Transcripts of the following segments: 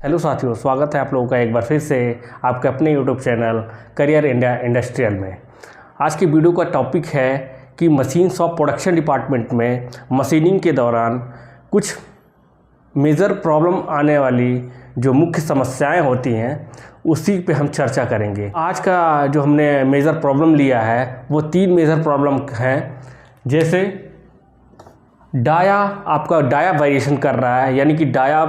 Hello साथियों, स्वागत है आप लोगों का एक बार फिर से आपके अपने YouTube channel career India industrial में। आज की वीडियो का टॉपिक है कि मशीन्स ऑफ प्रोडक्शन डिपार्टमेंट में मशीनिंग के दौरान कुछ मेजर प्रॉब्लम आने वाली जो मुख्य समस्याएं होती हैं उसी पे हम चर्चा करेंगे। आज का जो हमने मेजर प्रॉब्लम लिया है वो 3 मेजर प्रॉब्लम हैं। जैसे आपका डाया वेरिएशन कर रहा है, यानी कि डाया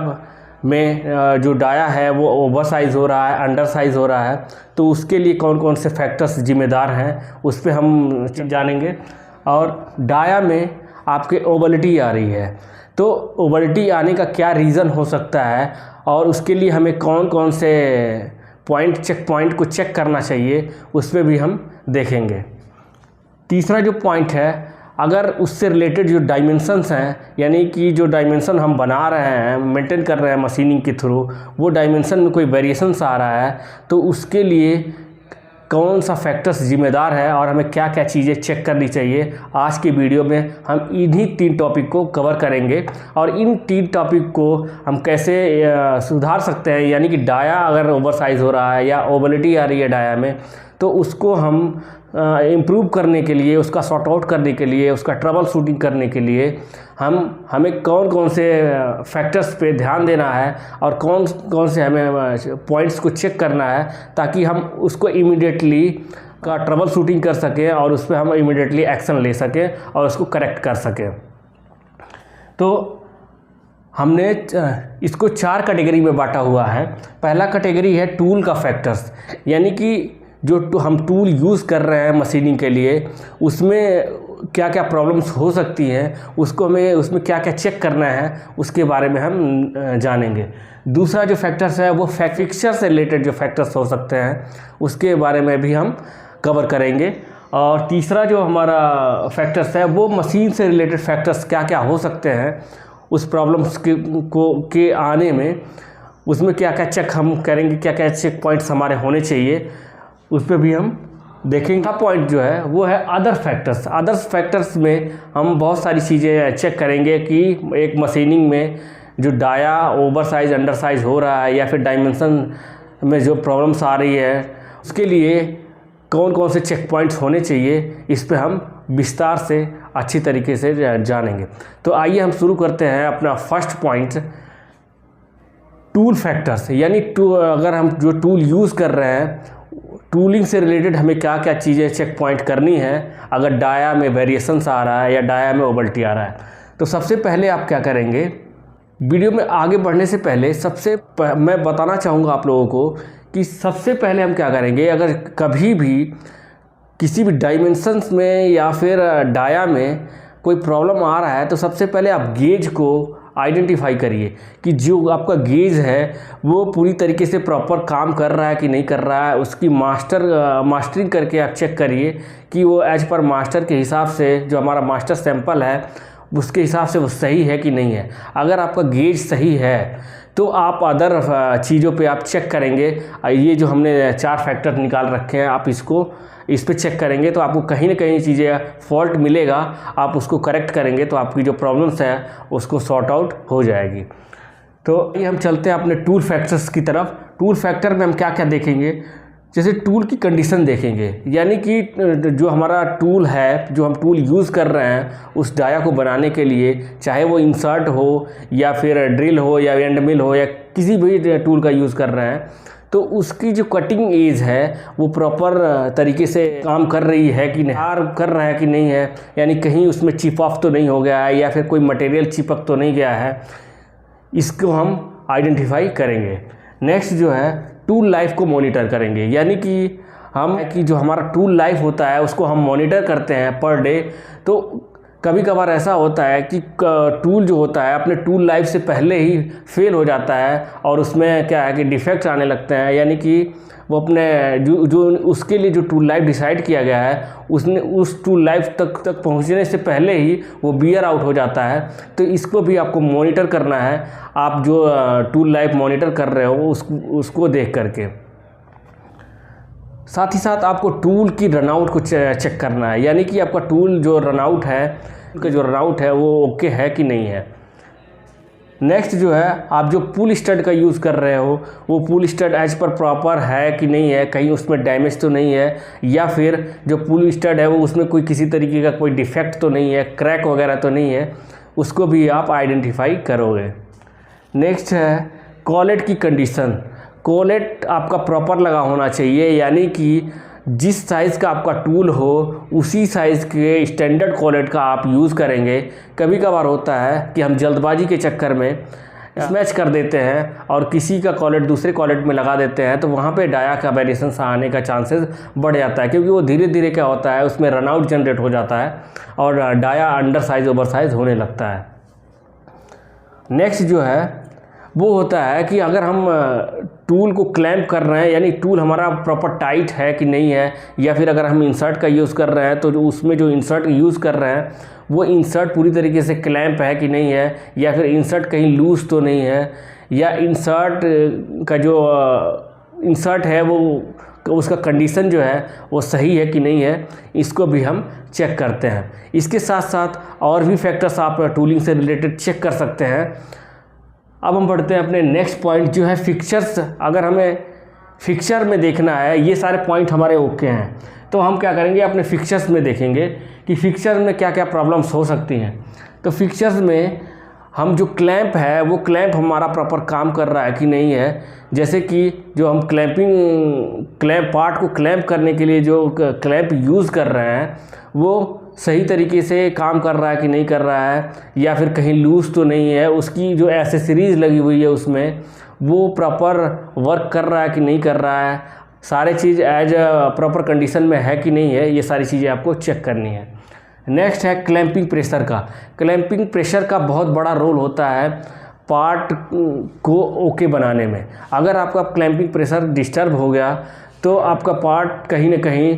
में जो डाया है वो ओवर साइज़ हो रहा है, अंडर साइज़ हो रहा है, तो उसके लिए कौन कौन से फैक्टर्स जिम्मेदार हैं उस पे हम जानेंगे। और डाया में आपके ओवलिटी आ रही है, तो ओवलिटी आने का क्या रीज़न हो सकता है और उसके लिए हमें कौन कौन से चेक पॉइंट को चेक करना चाहिए उस पर भी हम देखेंगे। तीसरा जो पॉइंट है, अगर उससे रिलेटेड जो डायमेंशंस हैं, यानी कि जो डायमेंशन हम बना रहे हैं, मेंटेन कर रहे हैं मशीनिंग के थ्रू, वो डायमेंशन में कोई वेरिएशंस आ रहा है तो उसके लिए कौन सा फैक्टर्स जिम्मेदार है और हमें क्या क्या चीज़ें चेक करनी चाहिए, आज की वीडियो में हम इन्हीं 3 टॉपिक को कवर करेंगे। और इन 3 टॉपिक को हम कैसे सुधार सकते हैं, यानी कि डाया अगर ओवर साइज़ हो रहा है या ओवलिटी आ रही है डाया में, तो उसको हम इम्प्रूव करने के लिए, उसका सॉर्ट आउट करने के लिए, उसका ट्रबल शूटिंग करने के लिए हमें कौन कौन से फैक्टर्स पे ध्यान देना है और कौन कौन से हमें पॉइंट्स को चेक करना है, ताकि हम उसको इमीडिएटली का ट्रबल शूटिंग कर सकें और उस पर हम इमीडिएटली एक्शन ले सकें और उसको करेक्ट कर सकें। तो हमने इसको 4 कैटेगरी में बांटा हुआ है। पहला कैटेगरी है टूल का फैक्टर्स, यानी कि जो हम टूल यूज़ कर रहे हैं मशीनिंग के लिए उसमें क्या क्या प्रॉब्लम्स हो सकती हैं, उसको हमें उसमें क्या क्या चेक करना है उसके बारे में हम जानेंगे। दूसरा जो फैक्टर्स है वो फिक्सचर से रिलेटेड जो फैक्टर्स हो सकते हैं उसके बारे में भी हम कवर करेंगे। और तीसरा जो हमारा फैक्टर्स है वो मशीन से रिलेटेड फैक्टर्स क्या क्या हो सकते हैं, उस प्रॉब्लम्स के आने में उसमें क्या क्या चेक हम करेंगे, क्या क्या चेक पॉइंट्स हमारे होने चाहिए, उस पर भी हम देखेंगे। का पॉइंट जो है वो है अदर फैक्टर्स। अदर्स फैक्टर्स में हम बहुत सारी चीज़ें चेक करेंगे कि एक मशीनिंग में जो dia over size under size हो रहा है या फिर डायमेंशन में जो प्रॉब्लम्स आ रही है उसके लिए कौन कौन से चेक पॉइंट्स होने चाहिए, इस पे हम विस्तार से अच्छी तरीके से जानेंगे। तो आइए हम शुरू करते हैं अपना फर्स्ट पॉइंट, टूल फैक्टर्स। यानी अगर हम जो टूल यूज़ कर रहे हैं टूलिंग से रिलेटेड हमें क्या क्या चीज़ें चेक पॉइंट करनी है अगर डाया में वेरिएशंस आ रहा है या डाया में ओवलिटी आ रहा है। तो सबसे पहले आप क्या करेंगे, वीडियो में आगे बढ़ने से पहले मैं बताना चाहूँगा आप लोगों को कि सबसे पहले हम क्या करेंगे, अगर कभी भी किसी भी डायमेंशंस में या फिर डाया में कोई प्रॉब्लम आ रहा है तो सबसे पहले आप गेज को आइडेंटिफाई करिए कि जो आपका गेज है वो पूरी तरीके से प्रॉपर काम कर रहा है कि नहीं कर रहा है। उसकी मास्टरिंग करके आप चेक करिए कि वो एज पर मास्टर के हिसाब से, जो हमारा मास्टर सैंपल है उसके हिसाब से वो सही है कि नहीं है। अगर आपका गेज सही है तो आप अदर चीज़ों पे आप चेक करेंगे। ये जो हमने 4 फैक्टर निकाल रखे हैं, आप इस पे चेक करेंगे तो आपको कहीं ना कहीं चीज़ें फॉल्ट मिलेगा, आप उसको करेक्ट करेंगे तो आपकी जो प्रॉब्लम्स है उसको सॉर्ट आउट हो जाएगी। तो ये हम चलते हैं अपने टूल फैक्टर्स की तरफ। टूल फैक्टर में हम क्या क्या देखेंगे, जैसे टूल की कंडीशन देखेंगे, यानी कि जो हमारा टूल है, जो हम टूल यूज़ कर रहे हैं उस डाया को बनाने के लिए, चाहे वो इंसर्ट हो या फिर ड्रिल हो या एंड मिल हो या किसी भी टूल का यूज़ कर रहे हैं, तो उसकी जो कटिंग एज है वो प्रॉपर तरीके से काम कर रही है कि नहीं, कर रहा है कि नहीं है, यानी कहीं उसमें चिप ऑफ तो नहीं हो गया है या फिर कोई मटेरियल चिपक तो नहीं गया है, इसको हम आइडेंटिफाई करेंगे। नेक्स्ट जो है टूल लाइफ को मॉनिटर करेंगे, यानी कि जो हमारा टूल लाइफ होता है उसको हम मॉनिटर करते हैं पर डे। तो कभी कभार ऐसा होता है कि टूल जो होता है अपने टूल लाइफ से पहले ही फेल हो जाता है और उसमें क्या है कि डिफेक्ट्स आने लगते हैं, यानी कि वो अपने जो उसके लिए जो टूल लाइफ डिसाइड किया गया है उसने उस टूल लाइफ तक पहुंचने से पहले ही वो बियर आउट हो जाता है। तो इसको भी आपको मॉनिटर करना है, आप जो टूल लाइफ मॉनिटर कर रहे हो उसको देख करके। साथ ही साथ आपको टूल की रनआउट को चेक करना है, यानी कि आपका टूल जो रनआउट है वो ओके है कि नहीं है। नेक्स्ट जो है, आप जो पुल स्टड का यूज़ कर रहे हो वो पुल स्टड एज पर प्रॉपर है कि नहीं है, कहीं उसमें डैमेज तो नहीं है, या फिर जो पुल स्टड है वो उसमें कोई किसी तरीके का कोई डिफेक्ट तो नहीं है, क्रैक वगैरह तो नहीं है, उसको भी आप आइडेंटिफाई करोगे। नेक्स्ट है कॉलेट की कंडीशन। कॉलेट आपका प्रॉपर लगा होना चाहिए, यानी कि जिस साइज़ का आपका टूल हो उसी साइज़ के स्टैंडर्ड कॉलेट का आप यूज़ करेंगे। कभी कभार होता है कि हम जल्दबाजी के चक्कर में स्मैच कर देते हैं और किसी का कॉलेट दूसरे कॉलेट में लगा देते हैं, तो वहाँ पे डाया का वेरिएशन आने का चांसेस बढ़ जाता है, क्योंकि वो धीरे धीरे क्या होता है उसमें रनआउट जनरेट हो जाता है और dia under size over size होने लगता है। नेक्स्ट जो है वो होता है कि अगर हम टूल को क्लैंप कर रहे हैं, यानी टूल हमारा प्रॉपर टाइट है कि नहीं है, या फिर अगर हम इंसर्ट का यूज़ कर रहे हैं तो जो उसमें जो इंसर्ट यूज़ कर रहे हैं वो इंसर्ट पूरी तरीके से क्लैंप है कि नहीं है, या फिर इंसर्ट कहीं लूज़ तो नहीं है, या इंसर्ट का जो इंसर्ट है वो उसका कंडीशन जो है वो सही है कि नहीं है, इसको भी हम चेक करते हैं। इसके साथ साथ और भी फैक्टर्स आप टूलिंग से रिलेटेड चेक कर सकते हैं। अब हम बढ़ते हैं अपने नेक्स्ट पॉइंट जो है फिक्चर्स। अगर हमें फिक्चर में देखना है, ये सारे पॉइंट हमारे ओके हैं, तो हम क्या करेंगे अपने फिक्चर्स में देखेंगे कि फिक्चर में क्या क्या प्रॉब्लम्स हो सकती हैं। तो फिक्चर्स में हम जो क्लैंप है वो क्लैंप हमारा प्रॉपर काम कर रहा है कि नहीं है, जैसे कि जो हम क्लैंप पार्ट को क्लैंप करने के लिए जो क्लैंप यूज़ कर रहे हैं वो सही तरीके से काम कर रहा है कि नहीं कर रहा है, या फिर कहीं लूज़ तो नहीं है, उसकी जो एसेसरीज़ लगी हुई है उसमें वो प्रॉपर वर्क कर रहा है कि नहीं कर रहा है, सारे चीज़ एज प्रॉपर कंडीशन में है कि नहीं है, ये सारी चीज़ें आपको चेक करनी है। नेक्स्ट है क्लैंपिंग प्रेशर का। क्लैंपिंग प्रेशर का बहुत बड़ा रोल होता है पार्ट को ओके बनाने में। अगर आपका क्लैंपिंग प्रेशर डिस्टर्ब हो गया तो आपका पार्ट कहीं ना कहीं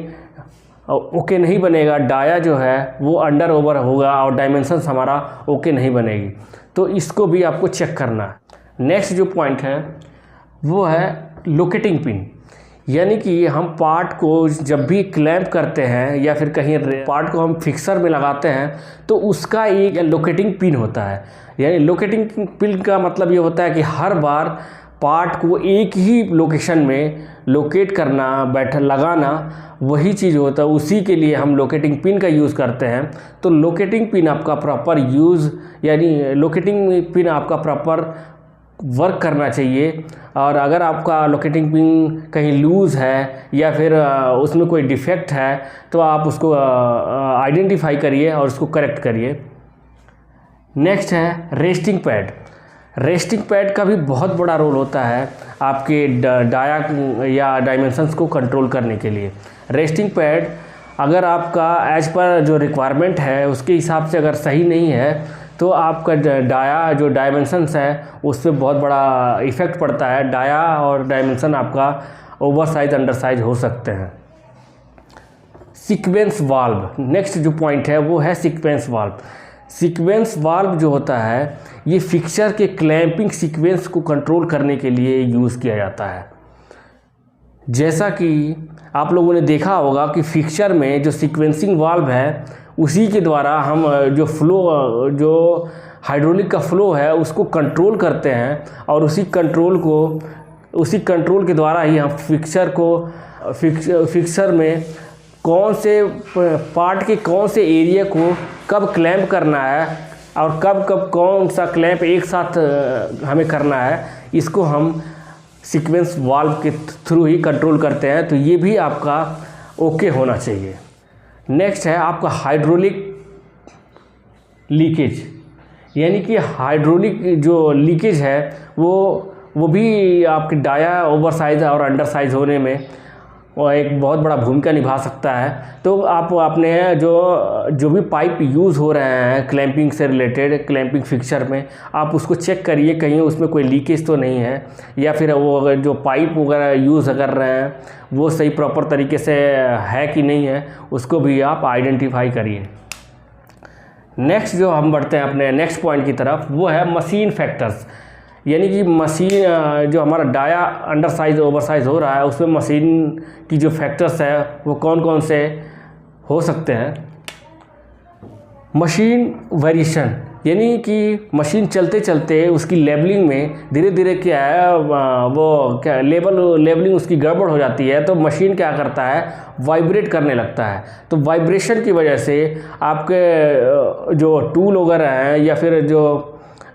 ओके नहीं बनेगा, डाया जो है वो अंडर ओवर होगा और डायमेंशंस हमारा ओके नहीं बनेगी, तो इसको भी आपको चेक करना है। नेक्स्ट जो पॉइंट है वो है लोकेटिंग पिन, यानी कि हम पार्ट को जब भी क्लैंप करते हैं या फिर कहीं पार्ट को हम फिक्सर में लगाते हैं तो उसका एक लोकेटिंग पिन होता है। यानी लोकेटिंग पिन का मतलब ये होता है कि हर बार पार्ट को एक ही लोकेशन में लोकेट करना, लगाना, वही चीज़ होता है, उसी के लिए हम लोकेटिंग पिन का यूज़ करते हैं। तो लोकेटिंग पिन आपका प्रॉपर यूज़, यानी लोकेटिंग पिन आपका प्रॉपर वर्क करना चाहिए। और अगर आपका लोकेटिंग पिन कहीं लूज़ है या फिर उसमें कोई डिफेक्ट है तो आप उसको आइडेंटिफाई करिए और उसको करेक्ट करिए। नेक्स्ट है रेस्टिंग पैड। रेस्टिंग पैड का भी बहुत बड़ा रोल होता है आपके डाया या डायमेंशंस को कंट्रोल करने के लिए। रेस्टिंग पैड अगर आपका एज पर जो रिक्वायरमेंट है उसके हिसाब से अगर सही नहीं है तो आपका डाया जो डायमेंशंस है उस पर बहुत बड़ा इफ़ेक्ट पड़ता है। डाया और डायमेंशन आपका ओवर साइज अंडर साइज हो सकते हैं। सीक्वेंस वाल्व, नेक्स्ट जो पॉइंट है वो है सीक्वेंस वाल्व। सीक्वेंस वाल्व जो होता है ये फिक्सर के क्लैंपिंग सीक्वेंस को कंट्रोल करने के लिए यूज़ किया जाता है। जैसा कि आप लोगों ने देखा होगा कि फिक्सर में जो सीक्वेंसिंग वाल्व है उसी के द्वारा हम जो फ्लो, जो हाइड्रोलिक का फ्लो है उसको कंट्रोल करते हैं, और उसी कंट्रोल के द्वारा ही हम फिक्सर में कौन से पार्ट के कौन से एरिया को कब क्लैंप करना है और कब कौन सा क्लैंप एक साथ हमें करना है, इसको हम सीक्वेंस वाल्व के थ्रू ही कंट्रोल करते हैं। तो ये भी आपका ओके होना चाहिए। नेक्स्ट है आपका हाइड्रोलिक लीकेज, यानी कि हाइड्रोलिक जो लीकेज है वो भी आपके डाया ओवर साइज और अंडर साइज होने में और एक बहुत बड़ा भूमिका निभा सकता है। तो आप अपने जो भी पाइप यूज़ हो रहे हैं क्लैंपिंग से रिलेटेड, क्लैंपिंग फिक्सर में, आप उसको चेक करिए कहीं उसमें कोई लीकेज तो नहीं है, या फिर वो अगर जो पाइप वगैरह यूज़ कर रहे हैं वो सही प्रॉपर तरीके से है कि नहीं है, उसको भी आप आइडेंटिफाई करिए। नेक्स्ट जो हम बढ़ते हैं अपने नेक्स्ट पॉइंट की तरफ वो है मशीन फैक्टर्स, यानी कि मशीन जो हमारा dia under size over size हो रहा है उसमें मशीन की जो फैक्टर्स है वो कौन कौन से हो सकते हैं। मशीन वेरिएशन, यानी कि मशीन चलते चलते उसकी लेबलिंग में धीरे धीरे क्या है वो क्या लेबलिंग उसकी गड़बड़ हो जाती है, तो मशीन क्या करता है, वाइब्रेट करने लगता है। तो वाइब्रेशन की वजह से आपके जो टूल वगैरह हैं या फिर जो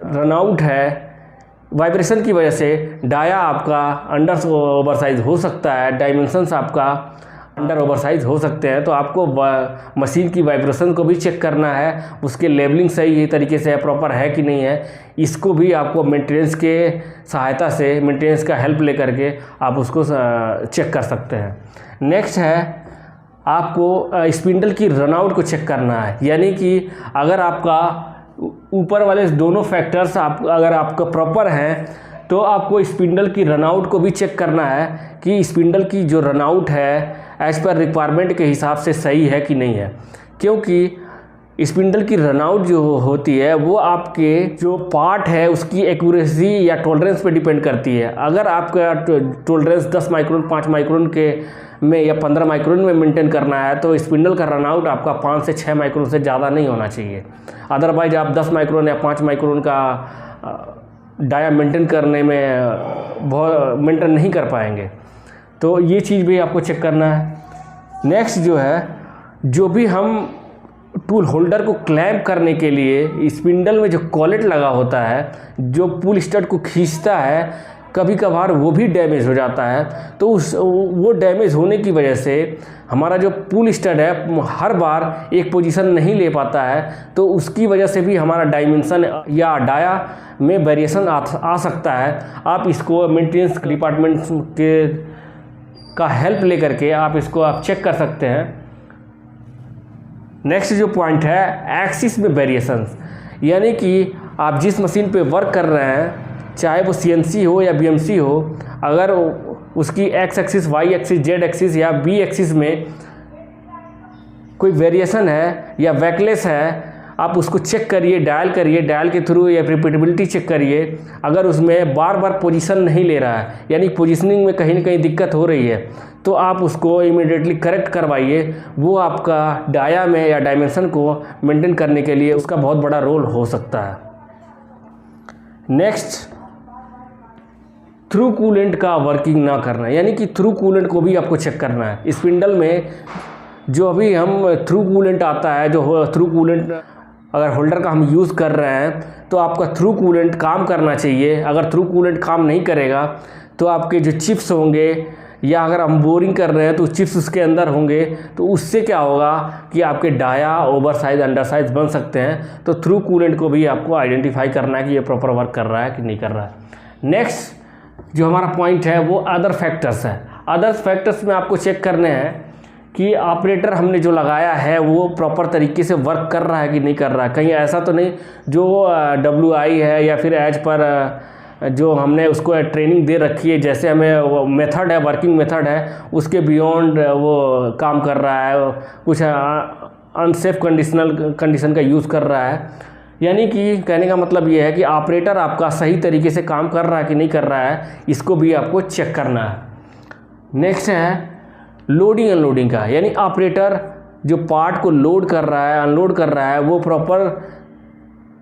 रनआउट है, वाइब्रेशन की वजह से डाया आपका अंडर ओवरसाइज हो सकता है, डायमेंशंस आपका अंडर ओवरसाइज हो सकते हैं। तो आपको मशीन की वाइब्रेशन को भी चेक करना है, उसके लेबलिंग सही तरीके से प्रॉपर है कि नहीं है, इसको भी आपको मेंटेनेंस के सहायता से, मेंटेनेंस का हेल्प लेकर के आप उसको चेक कर सकते हैं। नेक्स्ट है आपको स्पिंडल की रनआउट को चेक करना है, यानी कि अगर आपका ऊपर वाले दोनों फैक्टर्स अगर आपका प्रॉपर हैं तो आपको स्पिंडल की रनआउट को भी चेक करना है कि स्पिंडल की जो रनआउट है एज पर रिक्वायरमेंट के हिसाब से सही है कि नहीं है। क्योंकि स्पिंडल की रनआउट जो होती है वो आपके जो पार्ट है उसकी एक्यूरेसी या टॉलरेंस पे डिपेंड करती है। अगर आपका टॉलरेंस 10 माइक्रोन 5 माइक्रोन के में या 15 माइक्रोन में मेंटेन करना है तो स्पिंडल का रनआउट आपका 5 से 6 माइक्रोन से ज़्यादा नहीं होना चाहिए। अदरवाइज आप 10 माइक्रोन या 5 माइक्रोन का डाया मेंटेन करने में बहुत मेंटेन नहीं कर पाएंगे। तो ये चीज़ भी आपको चेक करना है। नेक्स्ट जो है, जो भी हम टूल होल्डर को क्लैंप करने के लिए स्पिंडल में जो कॉलेट लगा होता है, जो पुल स्टड को खींचता है, कभी कभार वो भी डैमेज हो जाता है। तो वो डैमेज होने की वजह से हमारा जो पुल स्टड है हर बार एक पोजीशन नहीं ले पाता है, तो उसकी वजह से भी हमारा डायमेंशन या डाया में वेरिएशन आ सकता है। आप इसको मेंटेनेंस डिपार्टमेंट के का हेल्प लेकर के आप इसको चेक कर सकते हैं। नेक्स्ट जो पॉइंट है, एक्सिस में वेरिएशंस, यानी कि आप जिस मशीन पे वर्क कर रहे हैं, चाहे वो CNC हो या BMC हो, अगर उसकी X axis, Y axis, Z axis या बी एक्सिस में कोई वेरिएशन है या वैकलेस है, आप उसको चेक करिए, डायल के थ्रू या रिपीटेबिलिटी चेक करिए। अगर उसमें बार बार पोजीशन नहीं ले रहा है, यानी पोजीशनिंग में कहीं ना कहीं दिक्कत हो रही है, तो आप उसको इमीडिएटली करेक्ट करवाइए। वो आपका डाया में या डायमेंशन को मेंटेन करने के लिए उसका बहुत बड़ा रोल हो सकता है। नेक्स्ट, थ्रू कूलेंट का वर्किंग ना करना, यानी कि थ्रू कूलेंट को भी आपको चेक करना है। स्पिंडल में जो अभी हम थ्रू कूलेंट आता है, जो थ्रू कूलेंट अगर होल्डर का हम यूज़ कर रहे हैं तो आपका थ्रू कूलेंट काम करना चाहिए। अगर थ्रू कूलेंट काम नहीं करेगा तो आपके जो चिप्स होंगे, या अगर हम बोरिंग कर रहे हैं तो चिप्स उसके अंदर होंगे, तो उससे क्या होगा कि आपके dia over size under size बन सकते हैं। तो थ्रू कूलेंट को भी आपको आइडेंटिफाई करना है कि ये प्रॉपर वर्क कर रहा है कि नहीं कर रहा है। नेक्स्ट जो हमारा पॉइंट है वो अदर फैक्टर्स है। अदर फैक्टर्स में आपको चेक करने हैं कि ऑपरेटर हमने जो लगाया है वो प्रॉपर तरीके से वर्क कर रहा है कि नहीं कर रहा है। कहीं ऐसा तो नहीं जो WI है या फिर एज पर जो हमने उसको ट्रेनिंग दे रखी है, जैसे हमें वो मेथड है, वर्किंग मेथड है, उसके बियॉन्ड वो काम कर रहा है, कुछ अनसेफ कंडीशन का यूज़ कर रहा है। यानी कि कहने का मतलब ये है कि ऑपरेटर आपका सही तरीके से काम कर रहा है कि नहीं कर रहा है, इसको भी आपको चेक करना है। नेक्स्ट है लोडिंग अनलोडिंग का, यानी ऑपरेटर जो पार्ट को लोड कर रहा है, अनलोड कर रहा है, वो प्रॉपर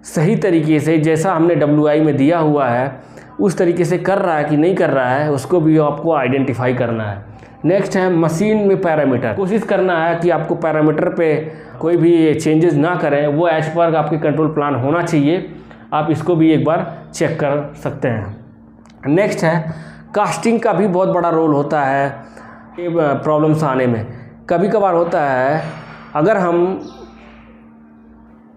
सही तरीके से जैसा हमने WI में दिया हुआ है उस तरीके से कर रहा है कि नहीं कर रहा है, उसको भी आपको आइडेंटिफाई करना है। नेक्स्ट है मशीन में पैरामीटर, कोशिश करना है कि आपको पैरामीटर पे कोई भी चेंजेस ना करें, वो एज पर आपके कंट्रोल प्लान होना चाहिए। आप इसको भी एक बार चेक कर सकते हैं। नेक्स्ट है कास्टिंग का भी बहुत बड़ा रोल होता है ये प्रॉब्लम्स आने में। कभी कभार होता है अगर हम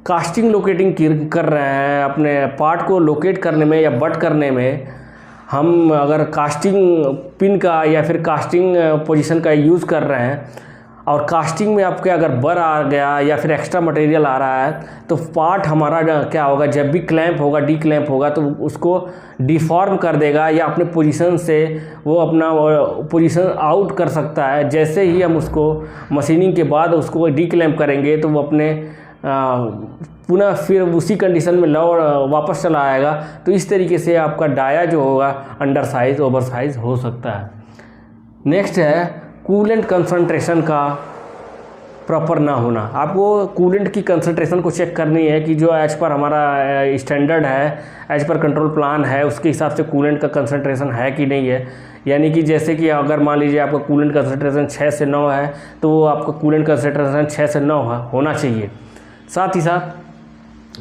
कास्टिंग लोकेटिंग कर रहे हैं, अपने पार्ट को लोकेट करने में या बट करने में, हम अगर कास्टिंग पिन का या फिर कास्टिंग पोजीशन का यूज़ कर रहे हैं और कास्टिंग में आपके अगर बर आ गया या फिर एक्स्ट्रा मटेरियल आ रहा है, तो पार्ट हमारा क्या होगा, जब भी क्लैंप होगा, डी क्लैंप होगा, तो उसको डिफॉर्म कर देगा या अपने पोजीशन से वो अपना पोजीशन आउट कर सकता है। जैसे ही हम उसको मशीनिंग के बाद उसको डी क्लैंप करेंगे तो वो अपने पुनः फिर उसी कंडीशन में वापस चला आएगा। तो इस तरीके से आपका डाया जो होगा अंडर साइज ओवर साइज हो सकता है। नेक्स्ट है कूलेंट कंसंट्रेशन का प्रॉपर ना होना। आपको कूलेंट की कंसंट्रेशन को चेक करनी है कि जो एज पर हमारा स्टैंडर्ड है, एज पर कंट्रोल प्लान है, उसके हिसाब से कूलेंट का कंसंट्रेशन है कि नहीं है। यानी कि जैसे कि अगर मान लीजिए आपका कूलेंट कंसंट्रेशन 6 से 9 है, तो वो आपका कूलेंट कंसंट्रेशन 6 से 9 होना चाहिए। साथ ही साथ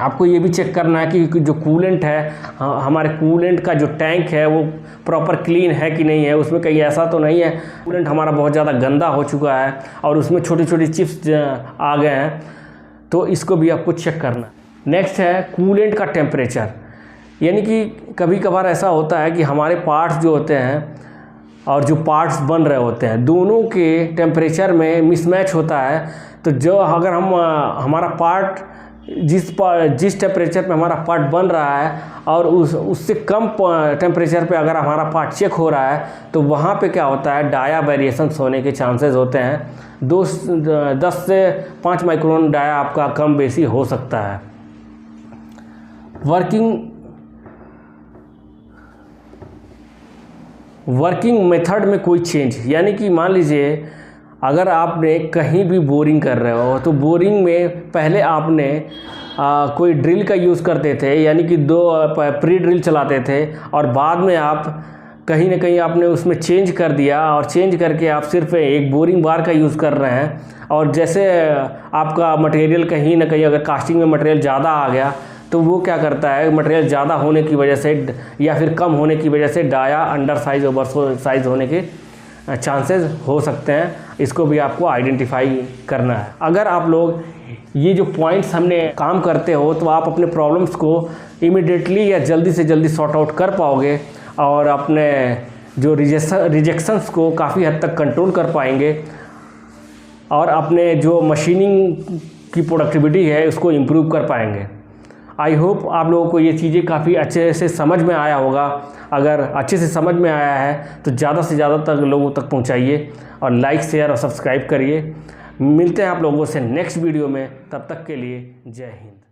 आपको ये भी चेक करना है कि जो कूलेंट है, हमारे कूलेंट का जो टैंक है वो प्रॉपर क्लीन है कि नहीं है। उसमें कहीं ऐसा तो नहीं है कूलेंट हमारा बहुत ज़्यादा गंदा हो चुका है और उसमें छोटी छोटी चिप्स आ गए हैं, तो इसको भी आपको चेक करना। नेक्स्ट है कूलेंट का टेम्परेचर। यानी कि कभी कभार ऐसा होता है कि हमारे पार्ट्स जो होते हैं और जो पार्ट्स बन रहे होते हैं, दोनों के टेम्परेचर में मिसमैच होता है। तो जो अगर हमारा पार्ट जिस टेम्परेचर पे हमारा पार्ट बन रहा है और उससे कम टेम्परेचर पे अगर हमारा पार्ट चेक हो रहा है, तो वहाँ पे क्या होता है, डाया वेरिएशंस होने के चांसेस होते हैं। 10 से 5 माइक्रोन डाया आपका कम बेसी हो सकता है। वर्किंग मेथड में कोई चेंज, यानी कि मान लीजिए अगर आपने कहीं भी बोरिंग कर रहे हो, तो बोरिंग में पहले आपने कोई ड्रिल का यूज़ करते थे, यानी कि 2 प्री ड्रिल चलाते थे, और बाद में आप कहीं ना कहीं आपने उसमें चेंज कर दिया और चेंज करके आप सिर्फ एक बोरिंग बार का यूज़ कर रहे हैं। और जैसे आपका मटेरियल कहीं ना कहीं अगर कास्टिंग में मटेरियल ज़्यादा आ गया, तो वो क्या करता है, मटेरियल ज़्यादा होने की वजह से या फिर कम होने की वजह से dia under size over size होने के चांसेस हो सकते हैं। इसको भी आपको आइडेंटिफाई करना है। अगर आप लोग ये जो पॉइंट्स हमने काम करते हो, तो आप अपने प्रॉब्लम्स को इमीडिएटली या जल्दी से जल्दी सॉर्ट आउट कर पाओगे और अपने जो रिजेक्शंस को काफ़ी हद तक कंट्रोल कर पाएंगे और अपने जो मशीनिंग की प्रोडक्टिविटी है उसको इम्प्रूव कर पाएंगे। आई होप आप लोगों को ये चीज़ें काफ़ी अच्छे से समझ में आया होगा। अगर अच्छे से समझ में आया है तो ज़्यादा से ज़्यादा तक लोगों तक पहुंचाइए और लाइक शेयर और सब्सक्राइब करिए। मिलते हैं आप लोगों से नेक्स्ट वीडियो में, तब तक के लिए जय हिंद।